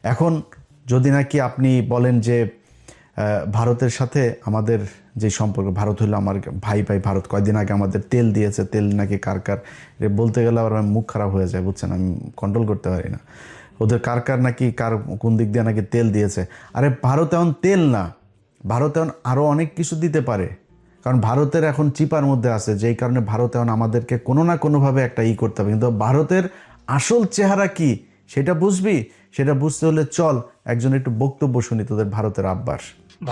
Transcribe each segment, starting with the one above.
এখন যদি নাকি আপনি বলেন যে ভারতের সাথে আমাদের যে সম্পর্ক, ভারত হলো আমার ভাই ভাই, ভারত কয়দিন আগে আমাদের তেল দিয়েছে, তেল নাকি কার কার, বলতে গেলে আবার মুখ খারাপ হয়ে যায়, বুঝছেন, আমি কন্ট্রোল করতে পারি না। ওদের কার কার নাকি কার কোন দিক দিয়ে নাকি তেল দিয়েছে। আরে ভারত এখন তেল না, ভারত এখন আরও অনেক কিছু দিতে পারে, কারণ ভারতের এখন চিপার মধ্যে আছে, যেই কারণে ভারত এখন আমাদেরকে কোনো না কোনোভাবে একটা করতে হবে। কিন্তু ভারতের আসল চেহারা কি সেটা বুঝবি, সেটা বুঝতে হলে চল একজন একটু বক্তব্য শুনি তোদের ভারতের আব্বার।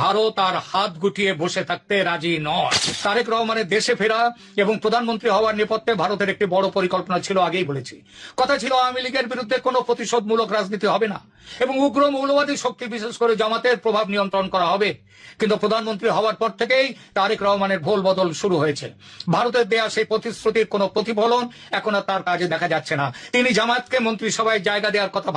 ভারত আর হাত গুটিয়ে বসে থাকতে রাজি নয়। তারেক রহমানের দেশে ফেরা এবং প্রধানমন্ত্রী হওয়ার নেপথ্যে ভারতের একটি বড় পরিকল্পনা ছিল, আগেই বলেছি। কথা ছিল আওয়ামী লীগের বিরুদ্ধে কোনো প্রতিশোধমূলক রাজনীতি হবে না এবং উগ্র মৌলবাদী শক্তি বিশেষ করে জামাতের প্রভাব নিয়ন্ত্রণ করা হবে। কিন্তু প্রধানমন্ত্রী হওয়ার পর থেকেই তারেক রহমানের ভোল বদল শুরু হয়েছে। ভারতের দেয়া সেই প্রতিশ্রুতির কোনো প্রতিফলন এখন আর তার কাজে দেখা যাচ্ছে না। তিনি জামাতকে মন্ত্রিসভায় জায়গা দেওয়ার কথা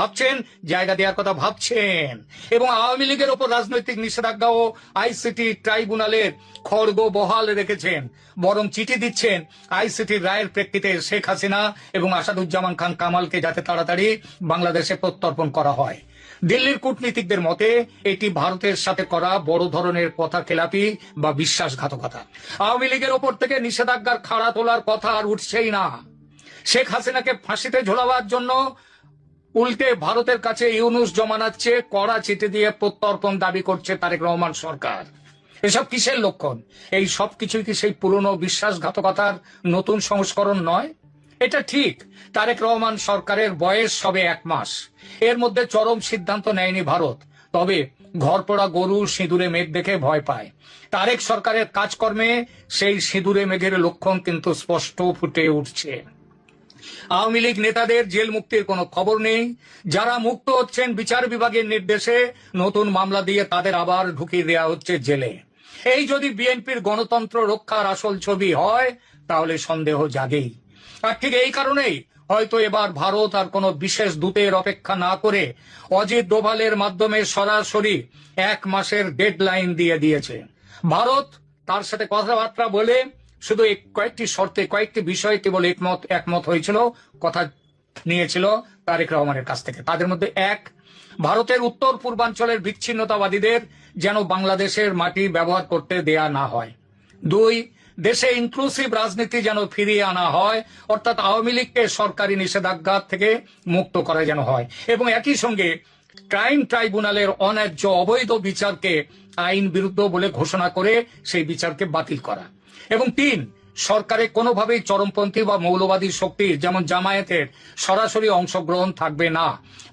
ভাবছেন এবং আওয়ামী লীগের ওপর রাজনৈতিক নিষেধাজ্ঞা ও আইসিটি ট্রাইব্যুনালের খড়গ বহাল রেখেছেন, বরং চিঠি দিচ্ছেন আইসিটির রায়ের প্রেক্ষিতে শেখ হাসিনা এবং আসাদুজ্জামান খান কামালকে যাতে তাড়াতাড়ি বাংলাদেশে প্রত্যর্পণ করা হয়। দিল্লির কূটনীতিকদের মতে এটি ভারতের সাথে করা বড় ধরনের কথা খেলাপি বা বিশ্বাসঘাতকতা। আওয়ামী লীগের ওপর থেকে নিষেধাজ্ঞার খাড়া তোলার কথা আর উঠছেই না। শেখ হাসিনাকে ফাঁসিতে ঝোলাবার জন্য উল্টে ভারতের কাছে ইউনুস জমানাচ্ছে কড়া চিঠি দিয়ে প্রত্যর্পণ দাবি করছে তারেক রহমান সরকার। এসব কিসের লক্ষণ? এই সব কিছুই কি সেই পুরনো বিশ্বাসঘাতকতার নতুন সংস্করণ নয়? এটা ঠিক, তারেক রহমান সরকারের বয়স সবে 1 মাস। এর মধ্যে চরম সিদ্ধান্ত নেয়নি ভারত, তবে ঘরপোড়া গরু সিঁদুরে মেঘ দেখে ভয় পায়। তারেক সরকারের কাজকর্মে সেই সিঁদুরে মেঘের লক্ষণ কিন্তু স্পষ্ট ফুটে উঠছে। আওয়ামী লীগ নেতাদের জেল মুক্তির কোনো খবর নেই। যারা মুক্ত হচ্ছেন বিচার বিভাগের নির্দেশে নতুন মামলা দিয়ে তাদের আবার ঢুকিয়ে দেওয়া হচ্ছে জেলে। এই যদি বিএনপির গণতন্ত্র রক্ষার আসল ছবি হয় তাহলে সন্দেহ জাগেই। আর ঠিক এই কারণেই হয়তো এবার ভারত আর কোনো বিশেষ দূতের অপেক্ষা না করে অজিত ডোভালের মাধ্যমে সরাসরি 1 মাসের ডেডলাইন দিয়ে দিয়েছে। ভারত তার সাথে কথাবার্তা বলে শুধু কয়েকটি শর্তে, কয়েকটি বিষয়ে কেবল একমত হয়েছিল, কথা নিয়েছিল তারেক রহমানের কাছ থেকে। তাদের মধ্যে 1, ভারতের উত্তর পূর্বাঞ্চলের বিচ্ছিন্নতাবাদীদের যেন বাংলাদেশের মাটি ব্যবহার করতে দেয়া না হয়। 2, দেশে ইনক্লুসিভ রাজনীতি যেন ফিরিয়ে আনা হয়, অর্থাৎ আওয়ামী লীগকে সরকারি নিষেধাজ্ঞা থেকে মুক্ত করা যেন হয় এবং একই সঙ্গে ক্রাইম ট্রাইব্যুনালের অন্যায্য অবৈধ বিচারকে আইন বিরুদ্ধ বলে ঘোষণা করে সেই বিচারকে বাতিল করা এবং 3, সরকারে কোনোভাবেই চরমপন্থী বা মৌলবাদী শক্তির যেমন জামায়াতের সরাসরি অংশগ্রহণ থাকবে না।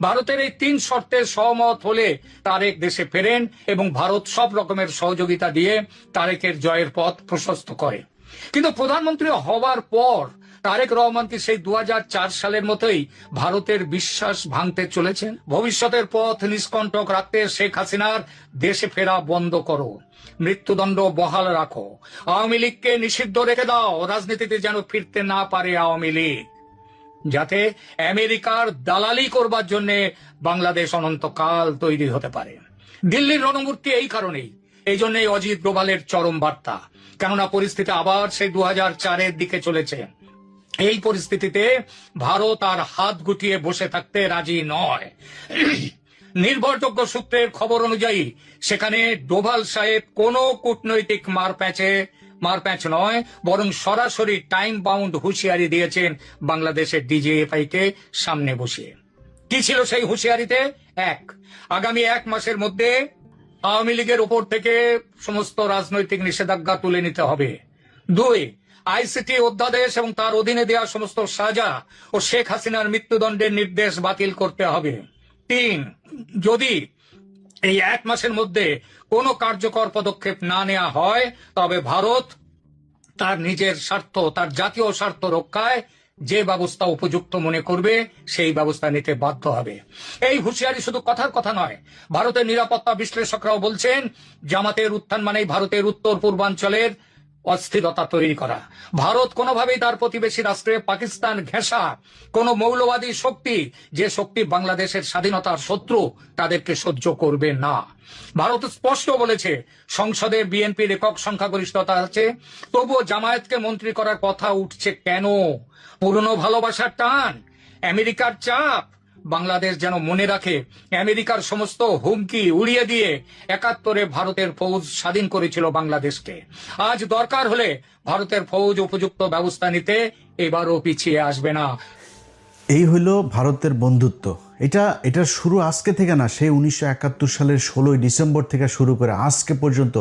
ভারতের এই 3 শর্তে সহমত হলে তারেক দেশে ফেরেন এবং ভারত সব রকমের সহযোগিতা দিয়ে তারেকের জয়ের পথ প্রশস্ত করে। কিন্তু প্রধানমন্ত্রী হওয়ার পর তারেক রহমান কি সেই 2004 সালের মতোই ভারতের বিশ্বাস ভাঙতে চলেছেন? ভবিষ্যতের পথ নিষ্কণ্টক রাখতে শেখ হাসিনার দেশে ফেরা বন্ধ করো, মৃত্যুদণ্ড বহাল রাখো, আওয়ামী লীগকে নিষিদ্ধ রেখে দাও, রাজনীতিতে যেন ফিরতে না পারে আওয়ামী লীগ, যাতে আমেরিকার দালালি করবার জন্য বাংলাদেশ অনন্তকাল তৈরি হতে পারে। দিল্লির রণমূর্তি এই কারণেই, এই জন্যই অজিত ডোভালের চরম বার্তা। কেননা পরিস্থিতি আবার সেই 2004-এর দিকে চলেছে। এই পরিস্থিতিতে ভারত আর হাত গুটিয়ে বসে থাকতে রাজি নয়। নির্ভরযোগ্য সূত্রের খবর অনুযায়ী সেখানে ডোভাল সাহেব কোনো কূটনৈতিক মারপ্যাঁচ নয়, বরং সরাসরি টাইম বাউন্ড হুঁশিয়ারি দিয়েছেন বাংলাদেশের ডিজিএফআই কে সামনে বসিয়ে। কি ছিল সেই হুঁশিয়ারিতে? 1, আগামী 1 মাসের মধ্যে আওয়ামী লীগের ওপর থেকে সমস্ত রাজনৈতিক নিষেধাজ্ঞা তুলে নিতে হবে। 2, আইসিটি অধ্যাদেশ এবং তার অধীনে দেওয়া সমস্ত সাজা ও শেখ হাসিনার মৃত্যুদণ্ডের নির্দেশ বাতিল করতে হবে। 3, যদি এই 1 মাসের মধ্যে কোনো কার্যকর পদক্ষেপ না নেওয়া হয় তবে ভারত তার নিজের স্বার্থ, তার জাতীয় স্বার্থ রক্ষায় যে ব্যবস্থা উপযুক্ত মনে করবে সেই ব্যবস্থা নিতে বাধ্য হবে। এই হুঁশিয়ারি শুধু কথার কথা নয়। ভারতের নিরাপত্তা বিশ্লেষকরাও বলছেন জামাতের উত্থান মানেই ভারতের উত্তর পূর্বাঞ্চলের অস্থিরতা তৈরি করা। ভারত কোনোভাবেই তার প্রতিবেশী রাষ্ট্রে পাকিস্তান ঘেঁষা কোন মৌলবাদী শক্তি, যে শক্তি বাংলাদেশের স্বাধীনতার শত্রু, তাদেরকে সহ্য করবে না। ভারত স্পষ্ট বলেছে সংসদে বিএনপির একক সংখ্যাগরিষ্ঠতা আছে, তবুও জামায়াতকে মন্ত্রী করার কথা উঠছে কেন? পুরনো ভালোবাসার টান, আমেরিকার চাপ, বাংলাদেশ যেন মনে রাখে আমেরিকার সমস্ত হুমকি উড়িয়ে দিয়ে 71-এ ভারতের ফৌজ স্বাধীন করেছিল বাংলাদেশকে। আজ দরকার হলে ভারতের ফৌজ উপযুক্ত ব্যবস্থা নিতে এবারও পিছিয়ে আসবে না। এই হইল ভারতের বন্ধুত্ব। এটার শুরু আজকে থেকে না, সেই 1971 সালের 16ই ডিসেম্বর থেকে শুরু করে আজকে পর্যন্ত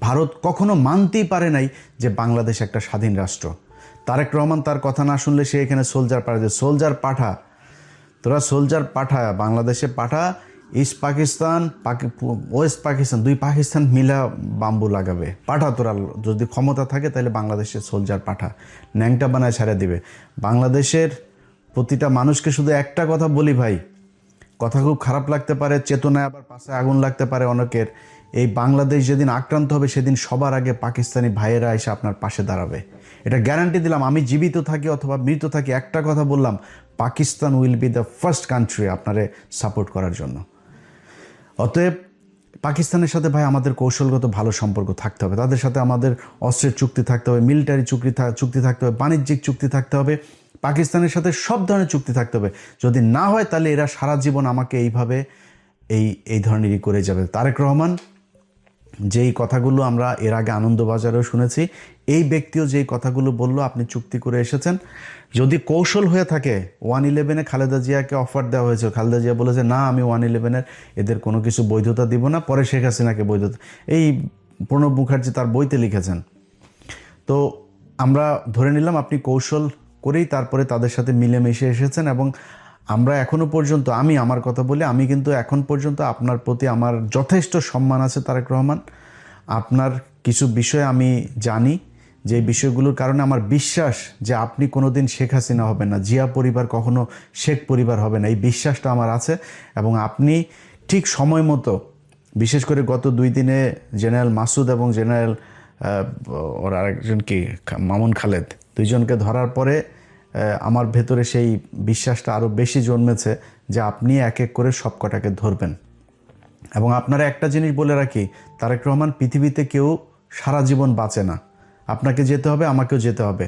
ভারত কখনো মানতেই পারে নাই যে বাংলাদেশ একটা স্বাধীন রাষ্ট্র। তারেক রহমান তার কথা না শুনলে সে এখানে সোলজার পাঠা, সোলজার পাঠা, তোরা সোলজার পাঠা, বাংলাদেশে পাঠা, ইস্ট পাকিস্তান ওয়েস্ট পাকিস্তান, দুই পাকিস্তান মিলা বাম্বু লাগাবে, পাঠা তোরা, যদি ক্ষমতা থাকে তাহলে বাংলাদেশের সোলজার পাঠা, ন্যাংটা বানায় ছেড়ে দিবে। বাংলাদেশের প্রতিটা মানুষকে শুধু একটা কথা বলি ভাই, কথা খুব খারাপ লাগতে পারে, চেতনায় আবার পাশে আগুন লাগতে পারে অনেকের, এই বাংলাদেশ যেদিন আক্রান্ত হবে সেদিন সবার আগে পাকিস্তানি ভাইয়েরা এসে আপনার পাশে দাঁড়াবে, এটা গ্যারান্টি দিলাম। আমি জীবিত থাকি অথবা মৃত থাকি, একটা কথা বললাম, Pakistan will be the first country আপনারে সাপোর্ট করার জন্য। অতএব পাকিস্তানের সাথে ভাই আমাদের কৌশলগত ভালো সম্পর্ক থাকতে হবে, তাদের সাথে আমাদের অস্ত্রের চুক্তি থাকতে হবে, মিলিটারি চুক্তি থাকতে হবে, বাণিজ্যিক চুক্তি থাকতে হবে, পাকিস্তানের সাথে সব ধরনের চুক্তি থাকতে হবে। যদি না হয় তাহলে এরা সারা জীবন আমাকে এইভাবে এই ধরনেরই করে যাবে। তারেক রহমান যেই কথাগুলো আমরা এর আগে আনন্দবাজারেও শুনেছি, এই ব্যক্তিও যেই কথাগুলো বলল, আপনি চুক্তি করে এসেছেন, যদি কৌশল হয়ে থাকে, 111-এ খালেদা জিয়াকে অফার দেওয়া হয়েছে, খালেদা জিয়া বলেছে না আমি 111-এর এদের কোনো কিছু বৈধতা দিব না, পরে শেখ হাসিনাকে বৈধতা, এই প্রণব মুখার্জি তার বইতে লিখেছেন। তো আমরা ধরে নিলাম আপনি কৌশল করেই তারপরে তাদের সাথে মিলেমিশে এসেছেন, এবং আমরা এখনো পর্যন্ত, আমি আমার কথা বলি, আমি কিন্তু এখন পর্যন্ত আপনার প্রতি আমার যথেষ্ট সম্মান আছে তারেক রহমান। আপনার কিছু বিষয় আমি জানি, যে বিষয়গুলোর কারণে আমার বিশ্বাস যে আপনি কোনোদিন শেখ হাসিনা হবেন না, জিয়া পরিবার কখনো শেখ পরিবার হবে না, এই বিশ্বাসটা আমার আছে। এবং আপনি ঠিক সময় মতো, বিশেষ করে গত 2 দিনে জেনারেল মাসুদ এবং জেনারেল ওর আরেকজন কি মামুন খালেদ, দুইজনকে ধরার পরে আমার ভেতরে সেই বিশ্বাসটা আরও বেশি জন্মেছে যে আপনি এক এক করে সব কটাকে ধরবেন। এবং আপনারা একটা জিনিস বলে রাখি, তারেক রহমান, পৃথিবীতে কেউ সারা জীবন বাঁচে না, আপনাকে যেতে হবে, আমাকেও যেতে হবে।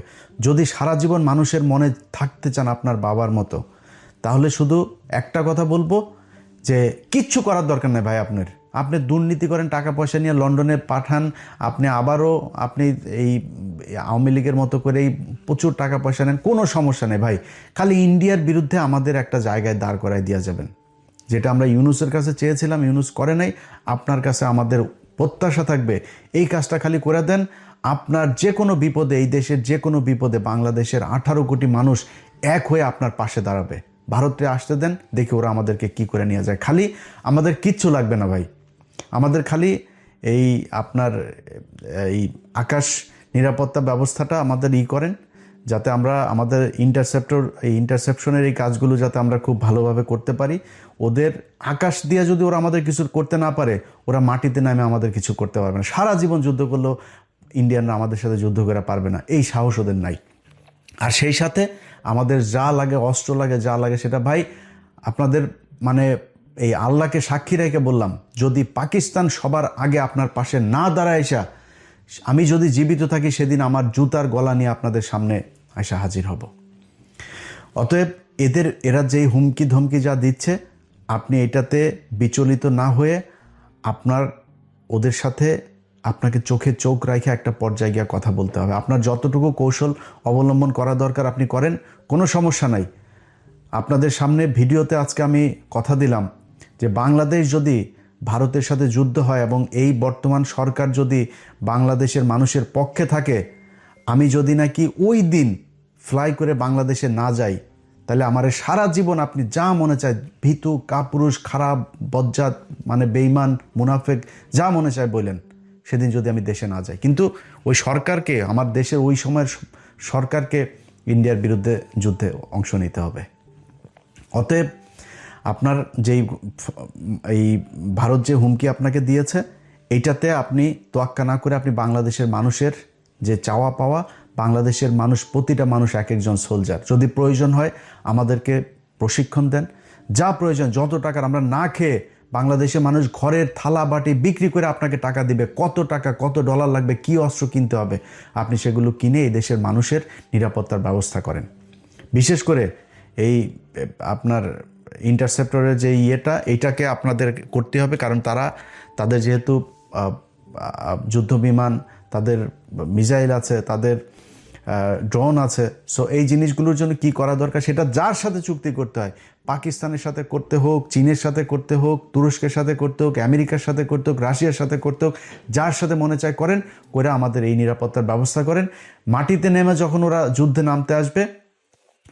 যদি সারা জীবন মানুষের মনে থাকতে চান আপনার বাবার মতো, তাহলে শুধু একটা কথা বলবো যে কিচ্ছু করার দরকার নেই ভাই। আপনি দুর্নীতি করেন, টাকা পয়সা নিয়ে লন্ডনে পাঠান, আপনি আবারও আপনি এই আওয়ামী লীগের মতো করেই প্রচুর টাকা পয়সা নেন, কোনো সমস্যা নেই ভাই। খালি ইন্ডিয়ার বিরুদ্ধে আমাদের একটা জায়গায় দাঁড় করায় দিয়ে যাবেন, যেটা আমরা ইউনুসের কাছে চেয়েছিলাম, ইউনুস করে নাই। আপনার কাছে আমাদের প্রত্যাশা থাকবে এই কাজটা খালি করে দেন। আপনার যে কোনো বিপদে, এই দেশের যে কোনো বিপদে বাংলাদেশের 18 কোটি মানুষ এক হয়ে আপনার পাশে দাঁড়াবে। ভারতে আসতে দেন, দেখি ওরা আমাদেরকে কি করে নিয়ে যায়। খালি আমাদের কিচ্ছু লাগবে না ভাই, আমাদের খালি এই আপনার এই আকাশ নিরাপত্তা ব্যবস্থাটা আমাদের করেন, যাতে আমরা আমাদের ইন্টারসেপশনের এই কাজগুলো যাতে আমরা খুব ভালোভাবে করতে পারি। ওদের আকাশ দিয়ে যদি ওরা আমাদের কিছু করতে না পারে, ওরা মাটিতে নামে আমাদের কিছু করতে পারবে না। সারা জীবন যুদ্ধ করলেও ইন্ডিয়ানরা আমাদের সাথে যুদ্ধ করে পারবে না, এই সাহস ওদের নাই। আর সেই সাথে আমাদের যা লাগে, অস্ত্র লাগে, যা লাগে, সেটা ভাই আপনাদের মানে এই আল্লাহকে সাক্ষী রেখে বললাম, যদি পাকিস্তান সবার আগে আপনার পাশে না দাঁড়ায় এসা, আমি যদি জীবিত থাকি সেদিন আমার জুতার গলা নিয়ে আপনাদের সামনে এসে হাজির হব। অতএব এরা যেই হুমকি ধমকি যা দিচ্ছে, আপনি এটাতে বিচলিত না হয়ে আপনার ওদের সাথে আপনাকে চোখে চোখ রেখে একটা পর্যায়ে গিয়ে কথা বলতে হবে। আপনার যতটুকু কৌশল অবলম্বন করা দরকার আপনি করেন, কোনো সমস্যা নাই। আপনাদের সামনে ভিডিওতে আজকে আমি কথা দিলাম যে বাংলাদেশ যদি ভারতের সাথে যুদ্ধ হয় এবং এই বর্তমান সরকার যদি বাংলাদেশের মানুষের পক্ষে থাকে, আমি যদি নাকি ওই দিন ফ্লাই করে বাংলাদেশে না যাই, তাহলে আমার সারা জীবন আপনি যা মনে চায়, ভীতু, কাপুরুষ, খারাপ, বজ্জাত, মানে বেঈমান, মুনাফেক, যা মনে চায় বললেন, সেদিন যদি আমি দেশে না যাই। কিন্তু ওই সরকারকে, আমার দেশের ওই সময়ের সরকারকে ইন্ডিয়ার বিরুদ্ধে যুদ্ধে অংশ নিতে হবে। অতএব আপনার এই ভারত যে হুমকি আপনাকে দিয়েছে, এইটাতে আপনি তোয়াক্কা না করে আপনি বাংলাদেশের মানুষের যে চাওয়া পাওয়া, বাংলাদেশের মানুষ, প্রতিটা মানুষ এক একজন সোলজার, যদি প্রয়োজন হয় আমাদেরকে প্রশিক্ষণ দেন, যা প্রয়োজন, যত টাকার, আমরা না খেয়ে বাংলাদেশের মানুষ ঘরের থালা বাটি বিক্রি করে আপনাকে টাকা দিবে, কত টাকা, কত ডলার লাগবে, কি অস্ত্র কিনতে হবে, আপনি সেগুলো কিনে এই দেশের মানুষের নিরাপত্তার ব্যবস্থা করেন। বিশেষ করে এই আপনার ইন্টারসেপ্টরের যে এইটাকে আপনাদের করতে হবে, কারণ তাদের যেহেতু যুদ্ধ বিমান, তাদের মিসাইল আছে, তাদের ড্রোন আছে। সো এই জিনিসগুলোর জন্য কি করা দরকার সেটা যার সাথে চুক্তি করতে হয়, পাকিস্তানের সাথে করতে হোক, চীনের সাথে করতে হোক, তুরস্কের সাথে করতে হোক, আমেরিকার সাথে করতে হোক, রাশিয়ার সাথে করতে হোক, যার সাথে মনে চায় করেন, করে আমাদের এই নিরাপত্তার ব্যবস্থা করেন। মাটিতে নেমে যখন ওরা যুদ্ধে নামতে আসবে,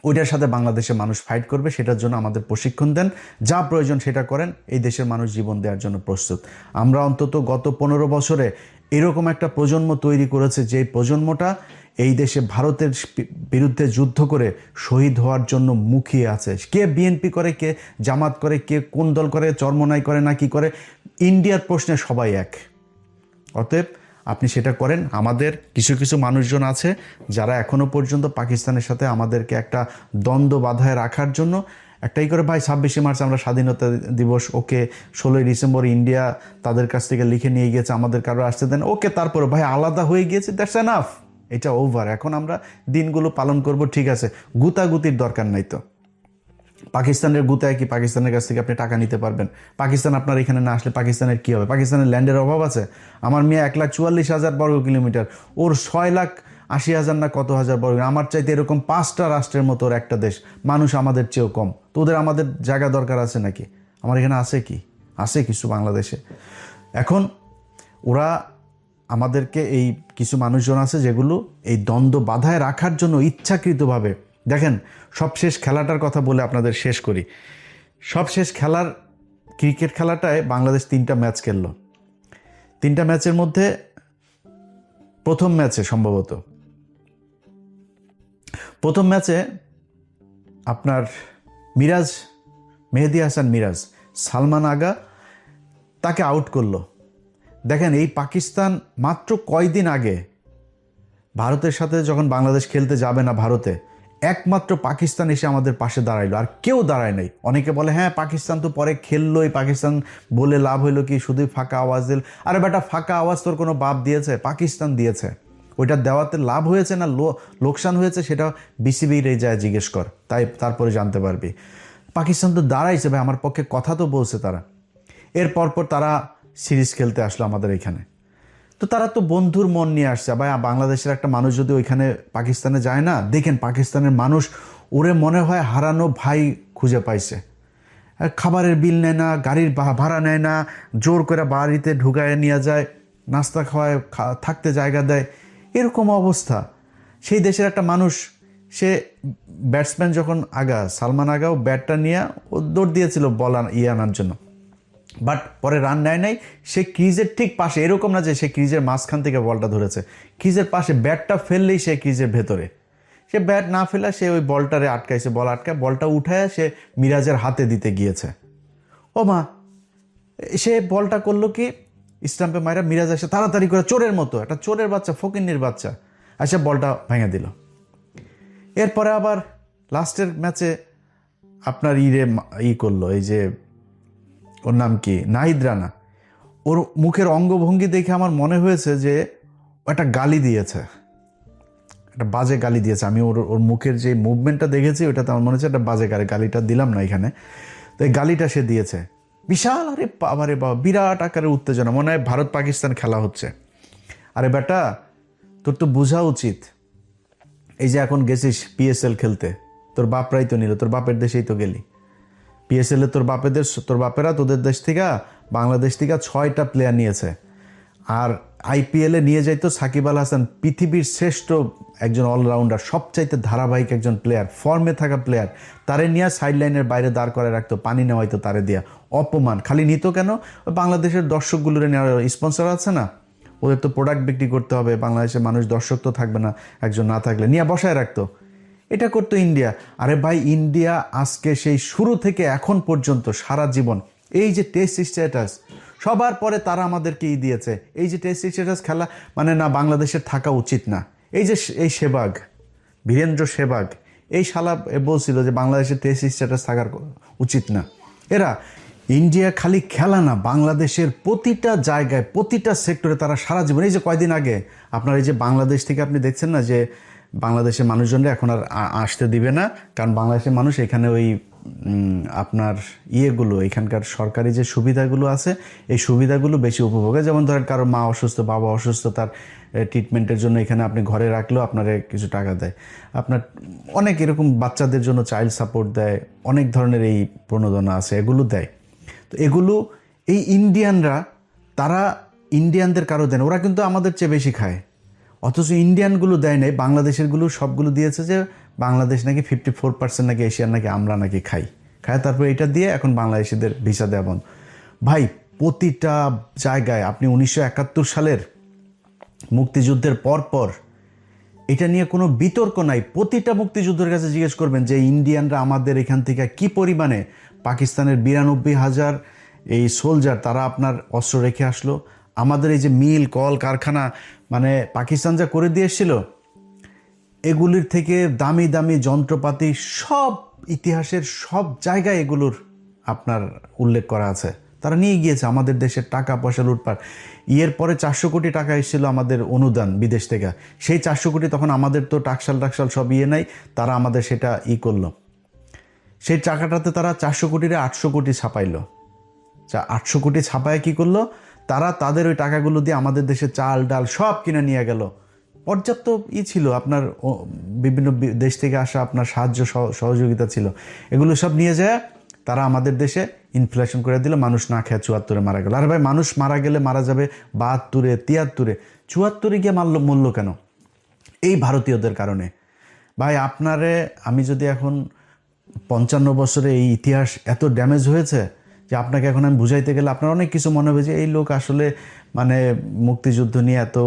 ওইটার সাথে বাংলাদেশের মানুষ ফাইট করবে, সেটার জন্য আমাদের প্রশিক্ষণ দেন, যা প্রয়োজন সেটা করেন। এই দেশের মানুষ জীবন দেওয়ার জন্য প্রস্তুত। আমরা অন্তত গত 15 বছরে এরকম একটা প্রজন্ম তৈরি করেছে, যে প্রজন্মটা এই দেশে ভারতের বিরুদ্ধে যুদ্ধ করে শহীদ হওয়ার জন্য মুখিয়ে আছে। কে বিএনপি করে, কে জামাত করে, কে কোন দল করে, চরমনাই করে না কি করে, ইন্ডিয়ার প্রশ্নে সবাই এক। অতএব আপনি সেটা করেন। আমাদের কিছু কিছু মানুষজন আছে যারা এখনো পর্যন্ত পাকিস্তানের সাথে আমাদেরকে একটা দ্বন্দ্ব বাধায় রাখার জন্য একটাই করে, ভাই 26শে মার্চ আমরা স্বাধীনতা দিবস, ওকে 16ই ডিসেম্বর ইন্ডিয়া তাদের কাছ থেকে লিখে নিয়ে গিয়েছে, আমাদের কারো আসতে দেন, ওকে তারপরে ভাই আলাদা হয়ে গিয়েছে, দ্যাটস এনাফ, এটা ওভার। এখন আমরা দিনগুলো পালন করব, ঠিক আছে, গুতাগুতির দরকার নাই। তো পাকিস্তানের গুতায় কি পাকিস্তানের কাছ থেকে আপনি টাকা নিতে পারবেন? পাকিস্তান আপনার এখানে না আসলে পাকিস্তানের কি হবে? পাকিস্তানের ল্যান্ডের অভাব আছে? আমার মেয়ে 1,44,000 বর্গ কিলোমিটার, ওর 6,80,000 না কত হাজার বর্গ, আমার চাইতে এরকম 5টা রাষ্ট্রের মতো ওর একটা দেশ, মানুষ আমাদের চেয়েও কম। তো ওদের আমাদের জায়গা দরকার আছে নাকি? আমার এখানে আছে কি? আছে কিছু বাংলাদেশে। এখন ওরা আমাদেরকে, এই কিছু মানুষজন আছে যেগুলো এই দ্বন্দ্ব বাধায় রাখার জন্য ইচ্ছাকৃতভাবে, দেখেন সবশেষ খেলাটার কথা বলে আপনাদের শেষ করি। সবশেষ খেলার ক্রিকেট খেলাটায় বাংলাদেশ 3টা ম্যাচ খেললো। 3টা ম্যাচের মধ্যে প্রথম ম্যাচে আপনার মেহেদী হাসান মিরাজ, সালমান আগা তাকে আউট করলো। দেখেন এই পাকিস্তান মাত্র কয়দিন আগে ভারতের সাথে যখন বাংলাদেশ খেলতে যাবে না ভারতে, একমাত্র পাকিস্তান এসে আমাদের পাশে দাঁড়াইলো, আর কেউ দাঁড়ায় নাই। অনেকে বলে হ্যাঁ পাকিস্তান তো পরে খেললোই, পাকিস্তান বলে লাভ হইলো কি, শুধুই ফাঁকা আওয়াজ দিল। আরে বেটা, ফাঁকা আওয়াজ তোর কোনো বাপ দিয়েছে? পাকিস্তান দিয়েছে। ওইটা দেওয়াতে লাভ হয়েছে না লোকসান হয়েছে সেটা বিসিবির যায় জিজ্ঞেস কর, তারপরে জানতে পারবি। পাকিস্তান তো দাঁড়াইছে ভাই, আমার পক্ষে কথা তো বলছে তারা। এর পরপর তারা সিরিজ খেলতে আসলো আমাদের এখানে। তো তারা তো বন্ধুর মন নিয়ে আসছে ভাই। বাংলাদেশের একটা মানুষ যদি ওইখানে পাকিস্তানে যায় না, দেখেন পাকিস্তানের মানুষ ওরে মনে হয় হারানো ভাই খুঁজে পাইছে। খাবারের বিল নেয় না, গাড়ির ভাড়া নেয় না, জোর করে বাড়িতে ঢুকায় নিয়ে যায়, নাস্তা খাওয়ায়, থাকতে জায়গা দেয়, এরকম অবস্থা। সেই দেশের একটা মানুষ, সে ব্যাটসম্যান যখন সালমান আগাও ব্যাটটা নিয়ে ও দৌড় দিয়েছিল বল আনার জন্য, বাট পরে রান নেয় নাই। সে ক্রিজের ঠিক পাশে, এরকম না যে সে ক্রিজের মাঝখান থেকে বলটা ধরেছে, ক্রিজের পাশে ব্যাটটা ফেললেই সে ক্রিজের ভেতরে, সে ব্যাট না ফেলা সে ওই বলটারে আটকাইছে, বলটা উঠায় সে মিরাজের হাতে দিতে গিয়েছে। ও মা, সে বলটা করলো কি, স্টাম্পে মাইরা মিরাজ এসে তাড়াতাড়ি করে চোরের মতো, একটা চোরের বাচ্চা, ফকিন্নির বাচ্চা এসে বলটা ভেঙে দিল। এরপরে আবার লাস্টের ম্যাচে আপনার করলো, এই যে ওর নাম কি, নাহিদ রানা, ওর মুখের অঙ্গভঙ্গি দেখে আমার মনে হয়েছে যে একটা গালি দিয়েছে, একটা বাজে গালি দিয়েছে। আমি ওর মুখের যে মুভমেন্টটা দেখেছি ওটাতে আমার মনে হচ্ছে একটা বাজে গালিটা দিলাম না এখানে। তো এই গালিটা সে দিয়েছে বিশাল, আরে বাবা, বিরাট আকারের উত্তেজনা, মনে হয় ভারত পাকিস্তান খেলা হচ্ছে। আরে বেটা, তোর তো বোঝা উচিত, এই যে এখন গেছিস পিএসএল খেলতে, তোর বাপরাই তো নিল, তোর বাপের দেশেই তো গেলি। পিএসএল এ তোর বাপেরা তোদের দেশ থেকে, বাংলাদেশ থেকে 6টা প্লেয়ার নিয়েছে। আর আইপিএলে নিয়ে যাইতো সাকিব আল হাসান, পৃথিবীর শ্রেষ্ঠ একজন অলরাউন্ডার, সবচাইতে ধারাবাহিক একজন প্লেয়ার, ফর্মে থাকা প্লেয়ার, তারে নিয়ে সাইড লাইনের বাইরে দাঁড় করে রাখতো, পানি নেওয়াইতো তারে দিয়া। অপমান খালি নিত কেন? বাংলাদেশের দর্শকগুলোরে নেওয়ার স্পন্সর আছে না, ওদের তো প্রোডাক্ট বিক্রি করতে হবে, বাংলাদেশের মানুষ দর্শক তো থাকবে না একজন না থাকলে, নিয়ে বসায় রাখতো। এটা করতো ইন্ডিয়া। আরে ভাই, ইন্ডিয়া আজকে সেই শুরু থেকে এখন পর্যন্ত সারা জীবন এই যে টেস্ট স্ট্যাটাস, সবার পরে তারা আমাদেরকে দিয়েছে, এই যে টেস্ট স্ট্যাটাস খেলা মানে না বাংলাদেশের থাকা উচিত না। এই যে এই বীরেন্দ্র সেবাগ, এই শালা বলছিল যে বাংলাদেশের টেস্ট স্ট্যাটাস থাকার উচিত না। এরা ইন্ডিয়া খালি খেলা না, বাংলাদেশের প্রতিটা জায়গায়, প্রতিটা সেক্টরে তারা সারা জীবন, এই যে কয়দিন আগে আপনার এই যে বাংলাদেশ থেকে আপনি দেখছেন না যে বাংলাদেশের মানুষজনরা এখন আর আসতে দিবে না, কারণ বাংলাদেশের মানুষ এখানে ওই আপনার ইয়েগুলো এখানকার সরকারি যে সুবিধাগুলো আছে এই সুবিধাগুলো বেশি উপভোগে। যেমন ধরেন কারো মা অসুস্থ, বাবা অসুস্থ, তার ট্রিটমেন্টের জন্য এখানে আপনি ঘরে রাখলেও আপনারে কিছু টাকা দেয়। আপনার অনেক এরকম বাচ্চাদের জন্য চাইল্ড সাপোর্ট দেয়, অনেক ধরনের এই প্রণোদনা আছে, এগুলো দেয়। তো এগুলো এই ইন্ডিয়ানরা, তারা ইন্ডিয়ানদের কারো দেন, ওরা কিন্তু আমাদের চেয়ে বেশি খায়, অথচ ইন্ডিয়ানগুলো দেয় নাই। বাংলাদেশেরগুলো সবগুলো দিয়েছে যে বাংলাদেশ নাকি 54% নাকি এশিয়ার নাকি আমরা নাকি খাই, তারপরে এটা দিয়ে এখন বাংলাদেশিদের ভিসা দেওয়া বন্ধ। ভাই প্রতিটা জায়গায় আপনি 1971 সালের মুক্তিযুদ্ধের পর এটা নিয়ে কোনো বিতর্ক নাই। প্রতিটা মুক্তিযুদ্ধের কাছে জিজ্ঞেস করবেন যে ইন্ডিয়ানরা আমাদের এখান থেকে কি পরিমাণে, পাকিস্তানের 92,000 এই সোলজার তারা আপনার অস্ত্র রেখে আসলো। আমাদের এই যে মিল কল কারখানা মানে পাকিস্তান যা করে দিয়ে এসেছিল, এগুলির থেকে দামি দামি যন্ত্রপাতি সব ইতিহাসের সব জায়গায় এগুলোর আপনার উল্লেখ করা আছে। তারা নিয়ে গিয়েছে, আমাদের দেশের টাকা পয়সা লুটপাট। ইয়ের পরে 400 কোটি টাকা এসেছিল আমাদের অনুদান বিদেশ থেকে, সেই 400 কোটি তখন আমাদের তো টাকশাল সব নাই, তারা আমাদের সেটা করলো। সেই টাকাটাতে তারা 400 কোটিরে 800 কোটি ছাপাইলো। 800 কোটি ছাপায় কি করলো তারা, তাদের ওই টাকাগুলো দিয়ে আমাদের দেশে চাল ডাল সব কিনে নিয়ে গেল। পর্যাপ্ত ছিল আপনার বিভিন্ন দেশ থেকে আসা আপনার সাহায্য সহযোগিতা ছিল, এগুলো সব নিয়ে যায় তারা আমাদের দেশে ইনফ্লেশন করে দিল। মানুষ না খেয়ে 74-এ মারা গেল। আর ভাই মানুষ মারা গেলে মারা যাবে 72-এ 73-এ, 74-এ গিয়ে মূল্য কেন? এই ভারতীয়দের কারণে। ভাই আপনারে আমি যদি এখন 55 বছরে এই ইতিহাস এত ড্যামেজ হয়েছে যে আপনাকে এখন আমি বুঝাইতে গেলে আপনার অনেক কিছু মনে হবে যে এই লোক আসলে মানে মুক্তিযুদ্ধ নিয়ে এত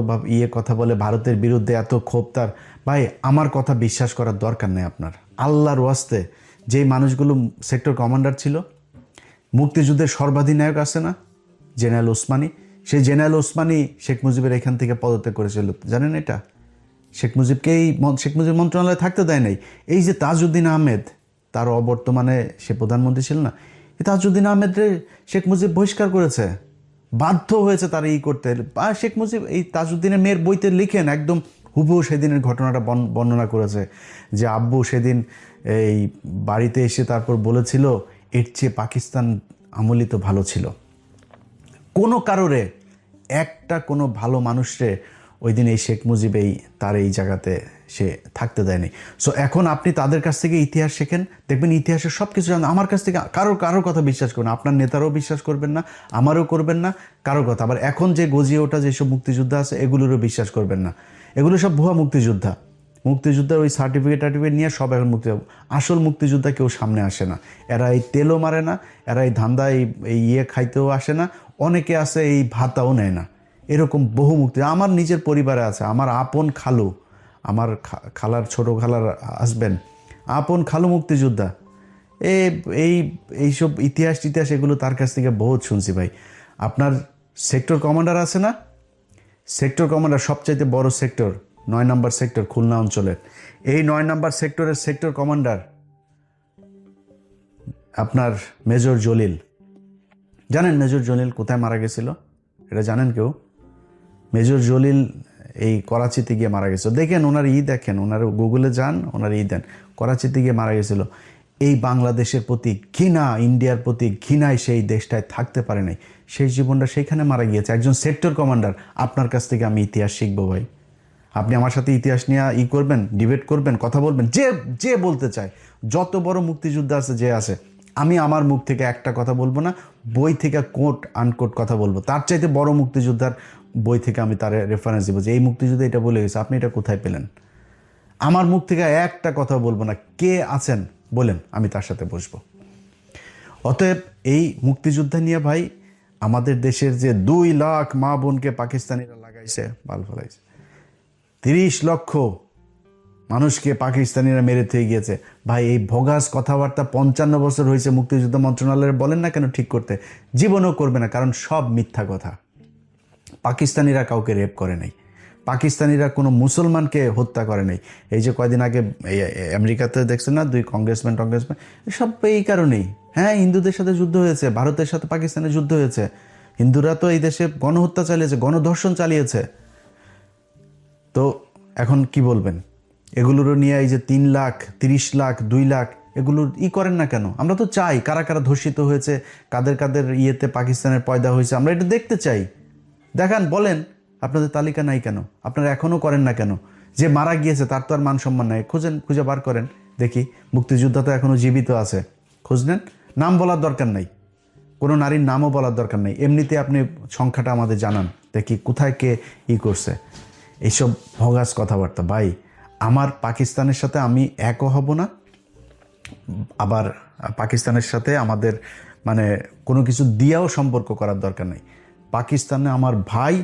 কথা বলে, ভারতের বিরুদ্ধে এত ক্ষোভ তার। ভাই আমার কথা বিশ্বাস করার দরকার নেই আপনার। আল্লাহর ওয়াস্তে যেই মানুষগুলো সেক্টর কমান্ডার ছিল, মুক্তিযুদ্ধের সর্বাধিনায়ক আছে না জেনারেল ওসমানী, সেই জেনারেল ওসমানী শেখ মুজিবের এখান থেকে পদত্যাগ করেছিল, জানেন এটা? শেখ মুজিব মন্ত্রণালয়ে থাকতে দেয় নাই। এই যে তাজউদ্দিন আহমেদ, তার অবর্তমানে সে প্রধানমন্ত্রী ছিল না, এই তাজউদ্দিন আহমেদরে শেখ মুজিব বহিষ্কার করেছে, বাধ্য হয়েছে তারা করতে। শেখ মুজিব এই তাজউদ্দিনের মেয়ের বইতে লিখেন একদম হুবহু সেদিনের ঘটনাটা বর্ণনা করেছে যে আব্বু সেদিন এই বাড়িতে এসে তারপর বলেছিল এর চেয়ে পাকিস্তান আমলিত ভালো ছিল। কোনো কারণে একটা কোনো ভালো মানুষরে ওই দিন এই শেখ মুজিব তার এই জায়গাতে সে থাকতে দেয়নি। সো এখন আপনি তাদের কাছ থেকে ইতিহাস শেখেন, দেখবেন ইতিহাসের সব কিছু জানেন। আমার কাছ থেকে কারোর কথা বিশ্বাস করবেন, আপনার নেতারাও বিশ্বাস করবেন না, আমারও করবেন না কারোর কথা। আবার এখন যে গজিয়ে ওঠা যেসব মুক্তিযোদ্ধা আছে এগুলোরও বিশ্বাস করবেন না, এগুলো সব ভুয়া মুক্তিযোদ্ধার ওই সার্টিফিকেট নিয়ে সব এখন আসল মুক্তিযোদ্ধা কেউ সামনে আসে না। এরা এই তেলও মারে না, এরা এই ধান্দা এই খাইতেও আসে না, অনেকে আছে এই ভাতাও নেয় না। এরকম বহু মুক্তি আমার নিজের পরিবারে আছে। আমার আপন খালু, আমার খালার ছোট খালার হাজবেন্ড, আপন খালু মুক্তিযোদ্ধা। এইসব ইতিহাস এগুলো তার কাছ থেকে বহুত শুনছি ভাই। আপনার সেক্টর কমান্ডার আছে না, সেক্টর কমান্ডার সবচাইতে বড় সেক্টর 9 নম্বর সেক্টর খুলনা অঞ্চলের, এই 9 নম্বর সেক্টরের সেক্টর কমান্ডার আপনার মেজর জলিল। জানেন মেজর জলিল কোথায় মারা গেছিল? এটা জানেন কেউ? মেজর জলিল এই করাচিতে গিয়ে মারা গেছিল। দেখেন ওনার দেখেন, ওনার গুগলে যান, ওনার দেন, করাচিতে গিয়ে মারা গেছিল। এই বাংলাদেশের প্রতি ঘৃণা, ইন্ডিয়ার প্রতি ঘৃণায় সেই দেশটায় থাকতে পারে নাই, সেই জীবনটা সেইখানে মারা গিয়েছে। একজন সেক্টর কমান্ডার। আপনার কাছ থেকে আমি ইতিহাস শিখবো ভাই। আপনি আমার সাথে ইতিহাস নিয়ে করবেন, ডিবেট করবেন, কথা বলবেন, যে বলতে চায়, যত বড় মুক্তিযোদ্ধা আছে যে আছে, আমি আমার মুখ থেকে একটা কথা বলবো না, বই থেকে কোট আনকোট কথা বলবো। তার চাইতে বড় মুক্তিযোদ্ধার বই থেকে আমি তার রেফারেন্স দিব যে এই মুক্তিযুদ্ধে এটা বলে গেছে, আপনি এটা কোথায় পেলেন? আমার মুখ থেকে একটা কথা বলবো না, কে আছেন বলেন, আমি তার সাথে বসবো। অতএব এই মুক্তিযুদ্ধ নিয়ে ভাই আমাদের দেশের যে 2 লাখ মা বোনকে পাকিস্তানিরা লাগাইছে, বাল ফলাইছে, 30 লক্ষ মানুষকে পাকিস্তানিরা মেরে থয়ে গিয়েছে। ভাই এই ভগাস কথাবার্তা 55 বছর হয়েছে মুক্তিযুদ্ধ মন্ত্রণালয়ের, বলেন না কেন ঠিক করতে? জীবনেও করবে না, কারণ সব মিথ্যা কথা। পাকিস্তানিরা কাউকে রেপ করে নাই, পাকিস্তানিরা কোনো মুসলমানকে হত্যা করে নাই। এই যে কয়দিন আগে আমেরিকাতে দেখছেন না 2 কংগ্রেসম্যান সব এই কারণেই। হ্যাঁ, হিন্দুদের সাথে যুদ্ধ হয়েছে, ভারতের সাথে পাকিস্তানের যুদ্ধ হয়েছে, হিন্দুরা তো এই দেশে গণহত্যা চালিয়েছে, গণধর্ষণ চালিয়েছে। তো এখন কি বলবেন? এগুলোরও নিয়ে এই যে 3 লাখ, 30 লাখ, 2 লাখ, এগুলোর করেন না কেন? আমরা তো চাই কারা কারা ধর্ষিত হয়েছে, কাদের কাদের ইয়েতে পাকিস্তানের পয়দা হয়েছে, আমরা এটা দেখতে চাই। দেখান, বলেন। আপনাদের তালিকা নাই কেন? আপনারা এখনও করেন না কেন? যে মারা গিয়েছে তার তো আর মান সম্মান নাই, খোঁজেন, খুঁজে বার করেন দেখি। মুক্তিযোদ্ধা তো এখনও জীবিত আছে, খোঁজ নেন। নাম বলার দরকার নাই, কোনো নারীর নামও বলার দরকার নেই, এমনিতে আপনি সংখ্যাটা আমাদের জানান দেখি কোথায় কে করছে। এইসব ভগাস কথাবার্তা ভাই। আমার পাকিস্তানের সাথে আমি একও হব না, আবার পাকিস্তানের সাথে আমাদের মানে কোনো কিছু দিয়েও সম্পর্ক করার দরকার নেই। পাকিস্তানে আমার ভাই,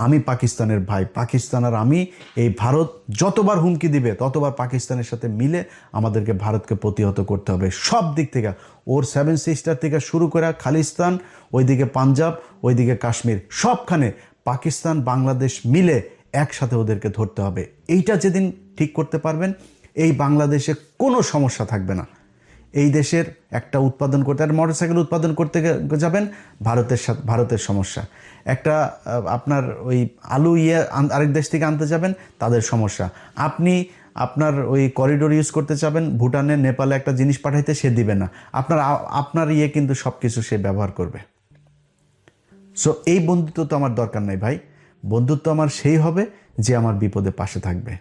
আমি পাকিস্তানের ভাই। পাকিস্তান আর আমি, এই ভারত যতবার হুমকি দিবে ততবার পাকিস্তানের সাথে মিলে আমাদেরকে ভারতকে প্রতিহত করতে হবে সব দিক থেকে। ওর 7 সিস্টার থেকে শুরু করে খালিস্তান, ওইদিকে পাঞ্জাব, ওইদিকে কাশ্মীর, সবখানে পাকিস্তান বাংলাদেশ মিলে একসাথে ওদেরকে ধরতে হবে। এইটা যেদিন ঠিক করতে পারবেন, এই বাংলাদেশে কোনো সমস্যা থাকবে না। এই দেশের একটা উৎপাদন করতে, আর মোটরসাইকেল উৎপাদন করতে যাবেন, ভারতের সমস্যা। একটা আপনার ওই আলু আরেক দেশ থেকে আনতে যাবেন, তাদের সমস্যা। আপনি আপনার ওই করিডোর ইউজ করতে চাবেন, ভুটানে, নেপালে একটা জিনিস পাঠাইতে, সে দিবে না। আপনার কিন্তু সব কিছু সে ব্যবহার করবে। সো এই বন্ধুত্ব তো আমার দরকার নাই ভাই। বন্ধুত্ব আমার সেই হবে যে আমার বিপদে পাশে থাকবে।